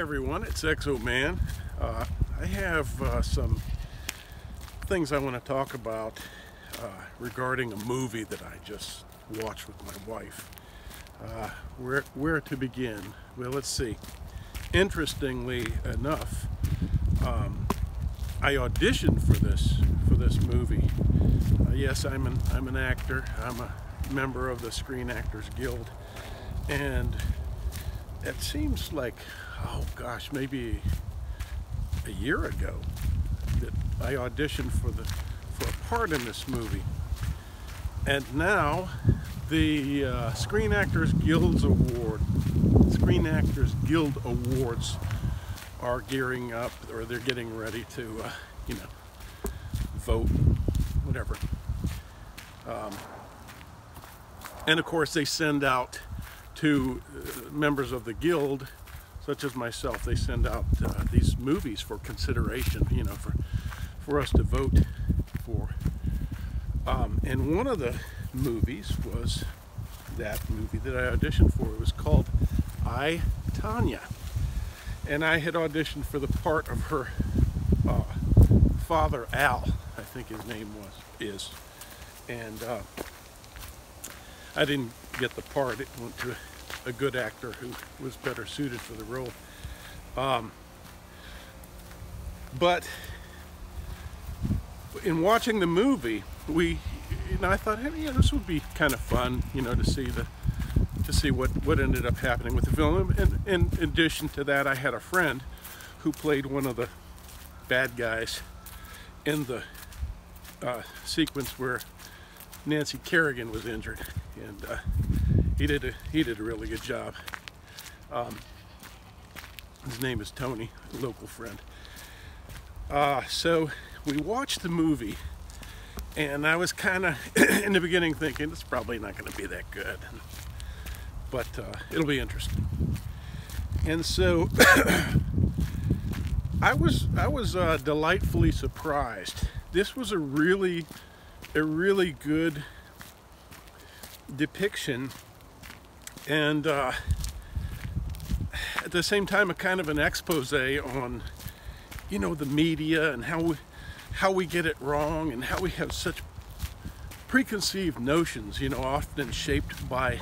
everyone, it's Exo Man. I have some things I want to talk about regarding a movie that I just watched with my wife. Where to begin? Well, let's see. Interestingly enough, I auditioned for this movie. Yes, I'm an actor. I'm a member of the Screen Actors Guild, and it seems like, oh gosh, maybe a year ago that I auditioned for a part in this movie. And now the Screen Actors Guild Awards are gearing up, or they're getting ready to vote, whatever. And of course they send out to members of the guild, such as myself, they send out these movies for consideration, for us to vote for. And one of the movies was that movie that I auditioned for. It was called I, Tonya. And I had auditioned for the part of her father, Al, I think his name is. And I didn't get the part. It went to a good actor who was better suited for the role. But in watching the movie, I thought, hey, this would be kind of fun, to see what ended up happening with the film. And in addition to that, I had a friend who played one of the bad guys in the sequence where Nancy Kerrigan was injured, and he did a really good job. His name is Tony, a local friend. So we watched the movie, and I was kind of in the beginning thinking it's probably not going to be that good, but it'll be interesting. And so I was delightfully surprised. This was a really good depiction, and at the same time a kind of an expose on the media and how we get it wrong, and how we have such preconceived notions, often shaped by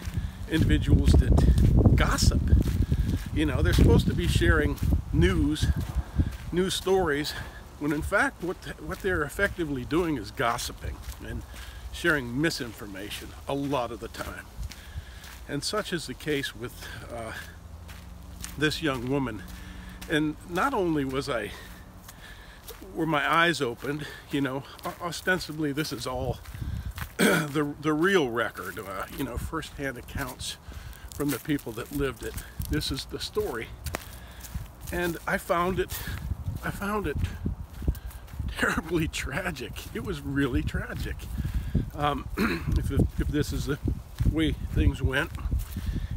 individuals that gossip. They're supposed to be sharing news stories, when in fact what they're effectively doing is gossiping and sharing misinformation a lot of the time. And such is the case with this young woman. And not only were my eyes opened, ostensibly this is all the real record, first-hand accounts from the people that lived it. This is the story, and I found it terribly tragic. It was really tragic. If this is the way things went,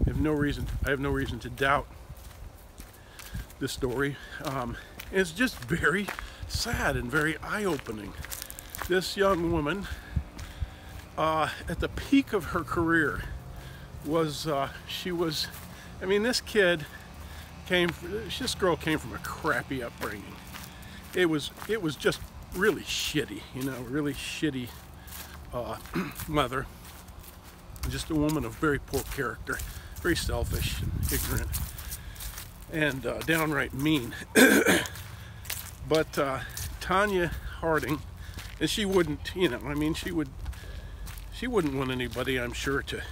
I have no reason to doubt the story. It's just very sad and very eye-opening. This young woman, at the peak of her career, this girl came from a crappy upbringing. It was just really shitty, really shitty mother. Just a woman of very poor character, very selfish and ignorant, and downright mean. But Tonya Harding, and she wouldn't, she wouldn't want anybody, I'm sure, to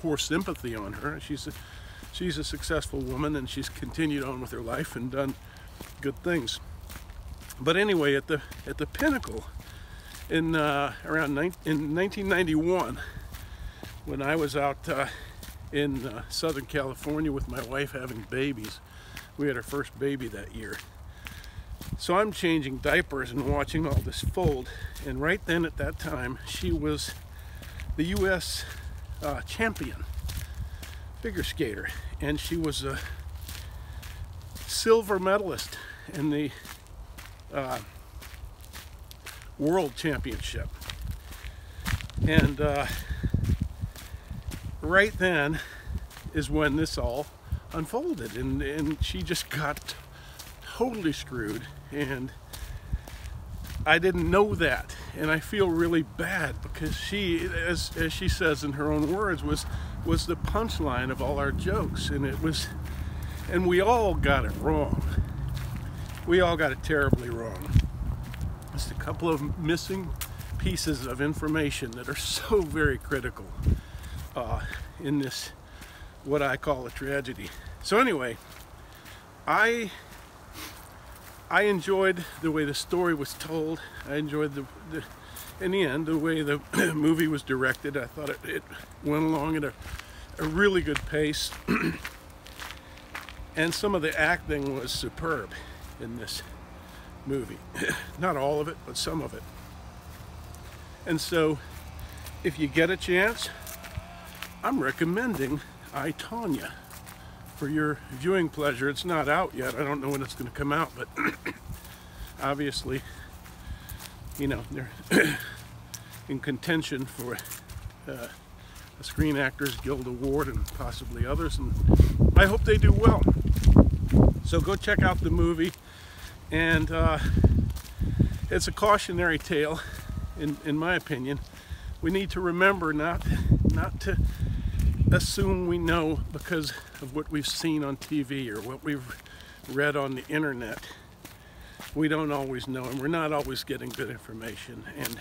pour sympathy on her. She's a successful woman, and she's continued on with her life and done good things. But anyway, at the pinnacle in 1991, when I was out in Southern California with my wife having babies. We had our first baby that year. So I'm changing diapers and watching all this fold, and right then at that time she was the U.S. champion figure skater, and she was a silver medalist in the World Championship. And right then is when this all unfolded, and she just got totally screwed, and I didn't know that, and I feel really bad because she, as she says in her own words, was the punchline of all our jokes, and we all got it wrong. We all got it terribly wrong. Just a couple of missing pieces of information that are so very critical in this, what I call a tragedy. So anyway, I enjoyed the way the story was told. I enjoyed in the end, the way the movie was directed. I thought it went along at a really good pace. And some of the acting was superb in this movie. Not all of it, but some of it. And so, if you get a chance, I'm recommending Tonya for your viewing pleasure. It's not out yet. I don't know when it's going to come out, but obviously, you know, they're in contention for a Screen Actors Guild Award and possibly others, and I hope they do well. So go check out the movie, and it's a cautionary tale, in my opinion. We need to remember not to assume we know because of what we've seen on TV or what we've read on the internet. We don't always know, and we're not always getting good information, and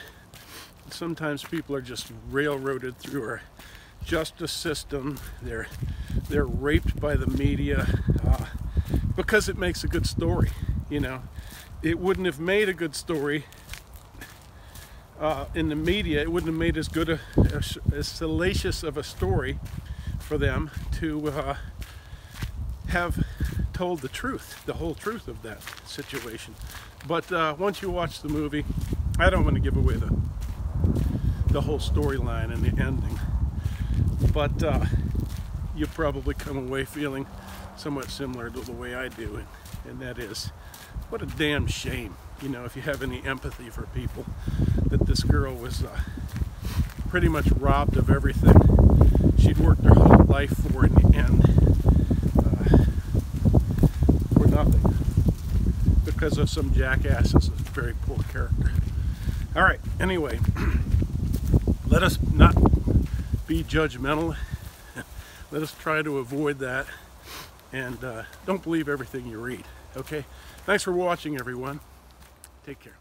sometimes people are just railroaded through our justice system. They're raped by the media because it makes a good story. You know, it wouldn't have made a good story in the media. It wouldn't have made as good as salacious of a story for them to have told the truth, the whole truth of that situation. But once you watch the movie, I don't want to give away the whole storyline and the ending, but you probably come away feeling somewhat similar to the way I do, and that is, what a damn shame, you know, if you have any empathy for people, that this girl was pretty much robbed of everything she'd worked her whole life for in the end, for nothing, because of some jackasses, a very poor character. All right, anyway, let us not be judgmental. Let us try to avoid that, and don't believe everything you read, okay? Thanks for watching, everyone. Take care.